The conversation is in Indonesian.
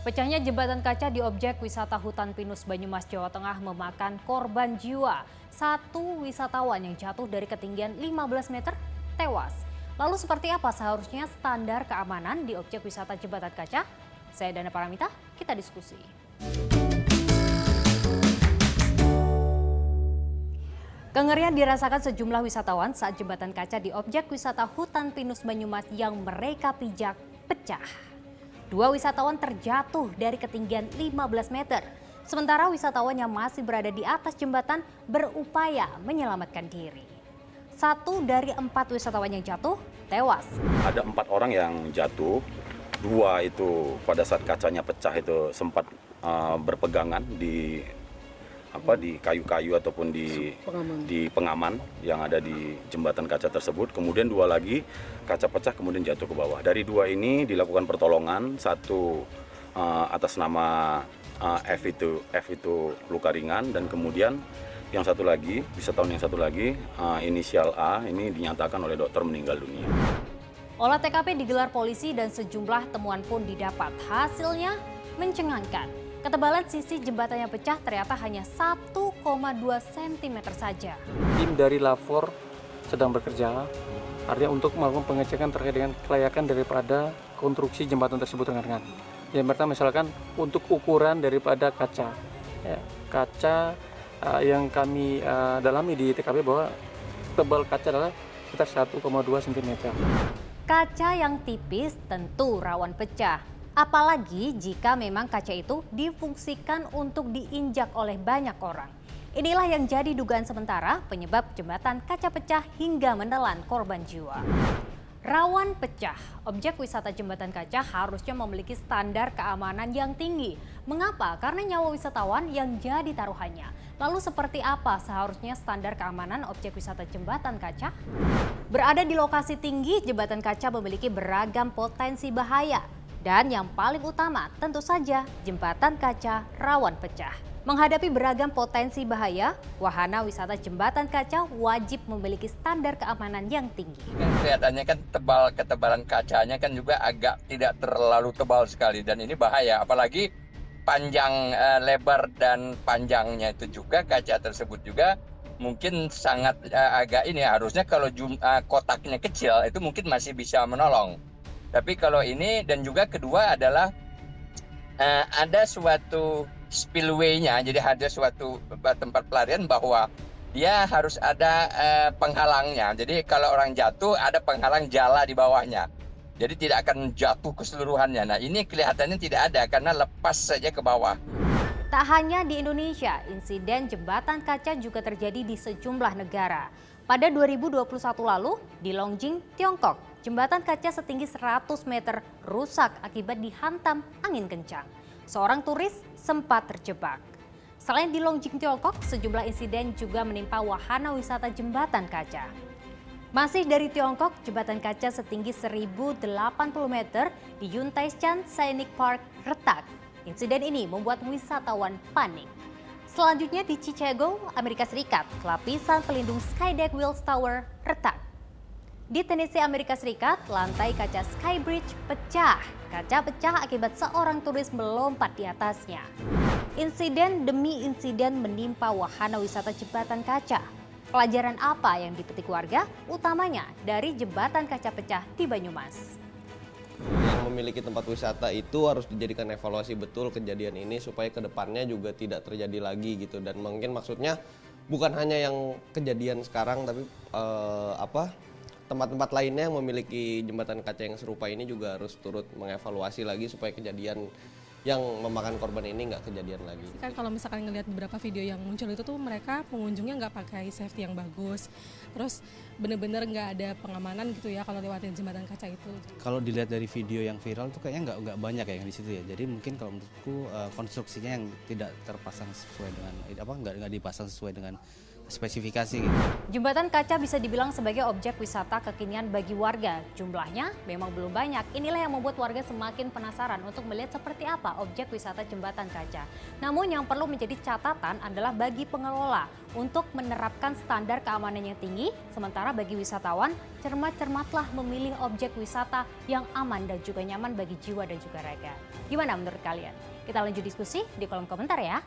Pecahnya jembatan kaca di objek wisata Hutan Pinus Banyumas, Jawa Tengah memakan korban jiwa. Satu wisatawan yang jatuh dari ketinggian 15 meter tewas. Lalu seperti apa seharusnya standar keamanan di objek wisata jembatan kaca? Saya Dana Paramita, kita diskusi. Kengerian dirasakan sejumlah wisatawan saat jembatan kaca di objek wisata Hutan Pinus Banyumas yang mereka pijak pecah. Dua wisatawan terjatuh dari ketinggian 15 meter. Sementara wisatawan yang masih berada di atas jembatan berupaya menyelamatkan diri. Satu dari 4 wisatawan yang jatuh tewas. Ada 4 orang yang jatuh, 2 itu pada saat kacanya pecah itu sempat berpegangan di kayu-kayu ataupun di pengaman yang ada di jembatan kaca tersebut. Kemudian 2 lagi kaca pecah kemudian jatuh ke bawah. Dari 2 ini dilakukan pertolongan, satu atas nama F itu luka ringan, dan kemudian yang satu lagi, wisatawan yang satu lagi inisial A ini dinyatakan oleh dokter meninggal dunia. Olah TKP digelar polisi dan sejumlah temuan pun didapat. Hasilnya mencengangkan. Ketebalan sisi jembatan yang pecah ternyata hanya 1,2 cm saja. Tim dari Lafor sedang bekerja, artinya untuk melakukan pengecekan terkait dengan kelayakan daripada konstruksi jembatan tersebut dengan. Yang pertama misalkan untuk ukuran daripada kaca. Kaca yang kami dalami di TKP bahwa tebal kaca adalah sekitar 1,2 cm. Kaca yang tipis tentu rawan pecah. Apalagi jika memang kaca itu difungsikan untuk diinjak oleh banyak orang. Inilah yang jadi dugaan sementara penyebab jembatan kaca pecah hingga menelan korban jiwa. Rawan pecah, objek wisata jembatan kaca harusnya memiliki standar keamanan yang tinggi. Mengapa? Karena nyawa wisatawan yang jadi taruhannya. Lalu seperti apa seharusnya standar keamanan objek wisata jembatan kaca? Berada di lokasi tinggi, jembatan kaca memiliki beragam potensi bahaya. Dan yang paling utama, tentu saja jembatan kaca rawan pecah. Menghadapi beragam potensi bahaya, wahana wisata jembatan kaca wajib memiliki standar keamanan yang tinggi. Kelihatannya kan ketebalan kacanya kan juga agak tidak terlalu tebal sekali, dan ini bahaya. Apalagi panjang, lebar dan panjangnya itu juga kaca tersebut juga mungkin sangat agak ini. Harusnya kalau kotaknya kecil itu mungkin masih bisa menolong. Tapi kalau ini, dan juga kedua adalah ada suatu spillway-nya, jadi ada suatu tempat pelarian bahwa dia harus ada penghalangnya. Jadi kalau orang jatuh ada penghalang jala di bawahnya. Jadi tidak akan jatuh keseluruhannya. Nah ini kelihatannya tidak ada karena lepas saja ke bawah. Tak hanya di Indonesia, insiden jembatan kaca juga terjadi di sejumlah negara. Pada 2021 lalu, di Longjing, Tiongkok, jembatan kaca setinggi 100 meter rusak akibat dihantam angin kencang. Seorang turis sempat terjebak. Selain di Longjing, Tiongkok, sejumlah insiden juga menimpa wahana wisata jembatan kaca. Masih dari Tiongkok, jembatan kaca setinggi 1080 meter di Yuntaishan Scenic Park retak. Insiden ini membuat wisatawan panik. Selanjutnya di Chicago, Amerika Serikat, lapisan pelindung Skydeck Wills Tower retak. Di Tennessee, Amerika Serikat, lantai kaca Skybridge pecah. Kaca pecah akibat seorang turis melompat di atasnya. Insiden demi insiden menimpa wahana wisata jembatan kaca. Pelajaran apa yang dipetik warga, utamanya dari jembatan kaca pecah di Banyumas? Yang memiliki tempat wisata itu harus dijadikan evaluasi betul kejadian ini supaya kedepannya juga tidak terjadi lagi gitu. Dan mungkin maksudnya bukan hanya yang kejadian sekarang, tapi tempat-tempat lainnya yang memiliki jembatan kaca yang serupa ini juga harus turut mengevaluasi lagi supaya kejadian yang memakan korban ini nggak kejadian lagi. Kan kalau misalkan ngelihat beberapa video yang muncul itu tuh mereka pengunjungnya nggak pakai safety yang bagus, terus bener-bener nggak ada pengamanan gitu ya kalau lewatin jembatan kaca itu. Kalau dilihat dari video yang viral tuh kayaknya nggak banyak ya yang di situ ya. Jadi mungkin kalau menurutku konstruksinya yang tidak terpasang sesuai dengan nggak dipasang sesuai dengan spesifikasi gitu. Jembatan kaca bisa dibilang sebagai objek wisata kekinian bagi warga. Jumlahnya memang belum banyak. Inilah yang membuat warga semakin penasaran untuk melihat seperti apa objek wisata jembatan kaca. Namun yang perlu menjadi catatan adalah bagi pengelola. untuk menerapkan standar keamanan yang tinggi, sementara bagi wisatawan, cermat-cermatlah memilih objek wisata yang aman dan juga nyaman bagi jiwa dan juga raga. Gimana menurut kalian? Kita lanjut diskusi di kolom komentar ya.